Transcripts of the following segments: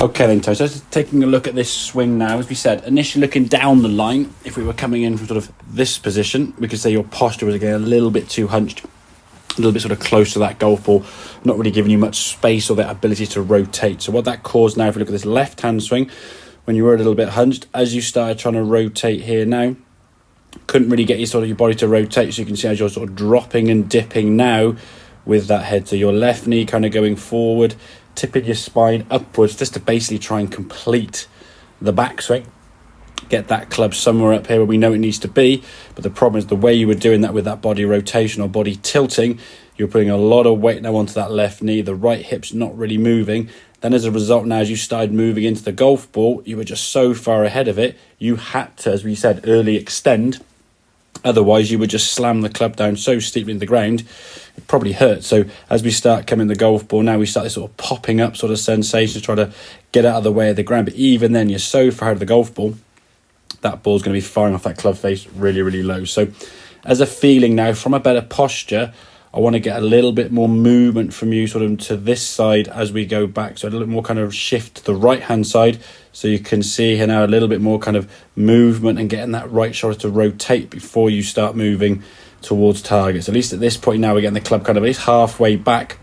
Okay then, so just taking a look at this swing now. As we said, initially looking down the line, if we were coming in from sort of this position, we could say your posture was again a little bit too hunched, a little bit sort of close to that golf ball, not really giving you much space or that ability to rotate. So what that caused now, if you look at this left-hand swing, when you were a little bit hunched, as you started trying to rotate here now, couldn't really get your body to rotate. So you can see as you're sort of dropping and dipping now with that head, so your left knee kind of going forward, tipping your spine upwards just to basically try and complete the backswing, get that club somewhere up here where we know it needs to be. But the problem is the way you were doing that with that body rotation or body tilting, you're putting a lot of weight now onto that left knee, the right hip's not really moving. Then as a result now, as you started moving into the golf ball, you were just so far ahead of it, you had to, as we said, early extend. Otherwise, you would just slam the club down so steeply into the ground, it probably hurt. So as we start coming the golf ball, now we start this sort of popping up sort of sensation to try to get out of the way of the ground. But even then, you're so far ahead of the golf ball, that ball's going to be firing off that club face really, really low. So as a feeling now, from a better posture, I want to get a little bit more movement from you sort of to this side as we go back. So a little bit more kind of shift to the right-hand side. So you can see here now a little bit more kind of movement and getting that right shoulder to rotate before you start moving towards targets. At least at this point now, we're getting the club kind of at least halfway back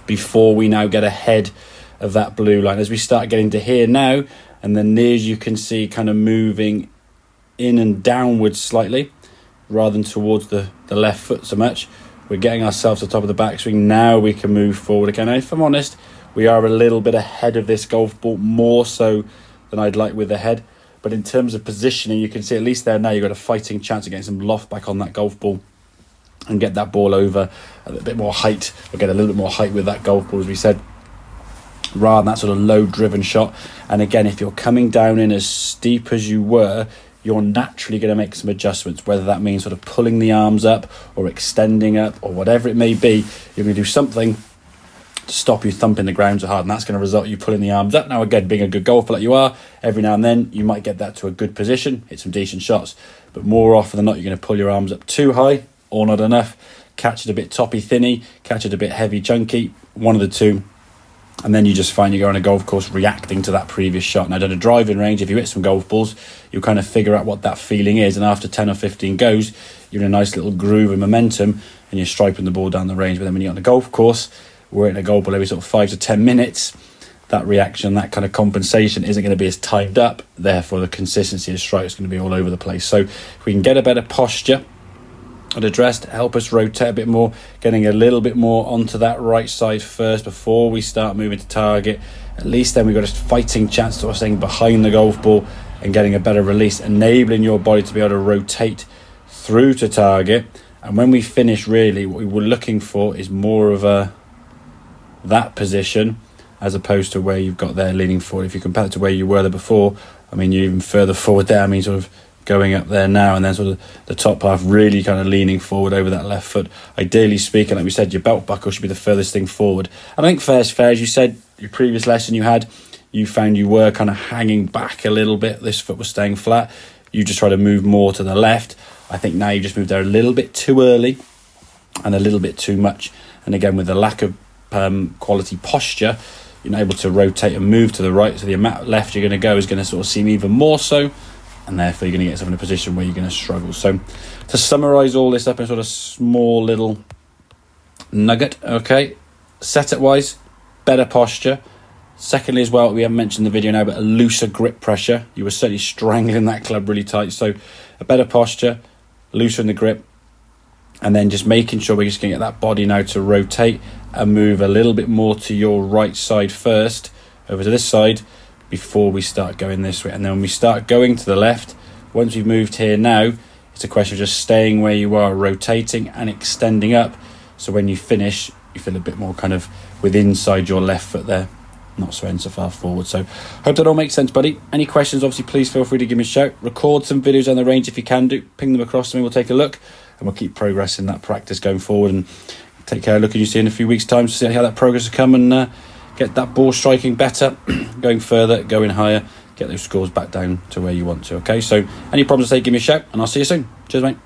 before we now get ahead of that blue line. As we start getting to here now, and then as you can see kind of moving in and downwards slightly rather than towards the left foot so much. We're getting ourselves to the top of the backswing. Now we can move forward again. And if I'm honest, we are a little bit ahead of this golf ball, more so than I'd like with the head. But in terms of positioning, you can see at least there now you've got a fighting chance of getting some loft back on that golf ball and get that ball over a little bit more height, or get a little bit more height with that golf ball, as we said, rather than that sort of low driven shot. And again, if you're coming down in as steep as you were, you're naturally going to make some adjustments, whether that means sort of pulling the arms up or extending up or whatever it may be. You're going to do something to stop you thumping the ground so hard, and that's going to result in you pulling the arms up. Now again, being a good golfer like you are, every now and then you might get that to a good position, hit some decent shots, but more often than not you're going to pull your arms up too high or not enough, catch it a bit toppy thinny, catch it a bit heavy chunky, one of the two. And then you just find you go on a golf course reacting to that previous shot. Now, at a driving range, if you hit some golf balls, you'll kind of figure out what that feeling is. And after 10 or 15 goes, you're in a nice little groove of momentum and you're striping the ball down the range. But then when you're on a golf course, we're in a golf ball every sort of 5 to 10 minutes, that reaction, that kind of compensation isn't going to be as timed up. Therefore, the consistency of strike is going to be all over the place. So if we can get a better posture and address to help us rotate a bit more, getting a little bit more onto that right side first before we start moving to target. At least then we've got a fighting chance of staying behind the golf ball and getting a better release, enabling your body to be able to rotate through to target. And when we finish, really what we were looking for is more of that position as opposed to where you've got there leaning forward. If you compare it to where you were there before, I mean, you're even further forward there. I mean, sort of going up there now, and then sort of the top half really kind of leaning forward over that left foot. Ideally speaking, like we said, your belt buckle should be the furthest thing forward. And I think fair, as you said, your previous lesson you found you were kind of hanging back a little bit. This foot was staying flat. You just try to move more to the left. I think now you just moved there a little bit too early and a little bit too much. And again, with the lack of quality posture, you're not able to rotate and move to the right. So the amount left you're going to go is going to sort of seem even more so. And therefore you're going to get yourself in a position where you're going to struggle. So to summarise all this up in sort of small little nugget, okay, setup wise, better posture. Secondly as well, we haven't mentioned in the video now, but a looser grip pressure. You were certainly strangling that club really tight. So a better posture, looser in the grip, and then just making sure we're just going to get that body now to rotate and move a little bit more to your right side first, over to this side, before we start going this way. And then when we start going to the left, once we've moved here now, it's a question of just staying where you are, rotating and extending up. So when you finish, you feel a bit more kind of with inside your left foot there, not so far forward. So hope that all makes sense, buddy. Any questions, obviously, please feel free to give me a shout. Record some videos on the range if you can do. Ping them across to me, we'll take a look, and we'll keep progressing that practice going forward. And take care. Look at you see in a few weeks' time to see how that progress has come, and get that ball striking better, going further, going higher, get those scores back down to where you want to. Okay, so any problems, say give me a shout, and I'll see you soon. Cheers, mate.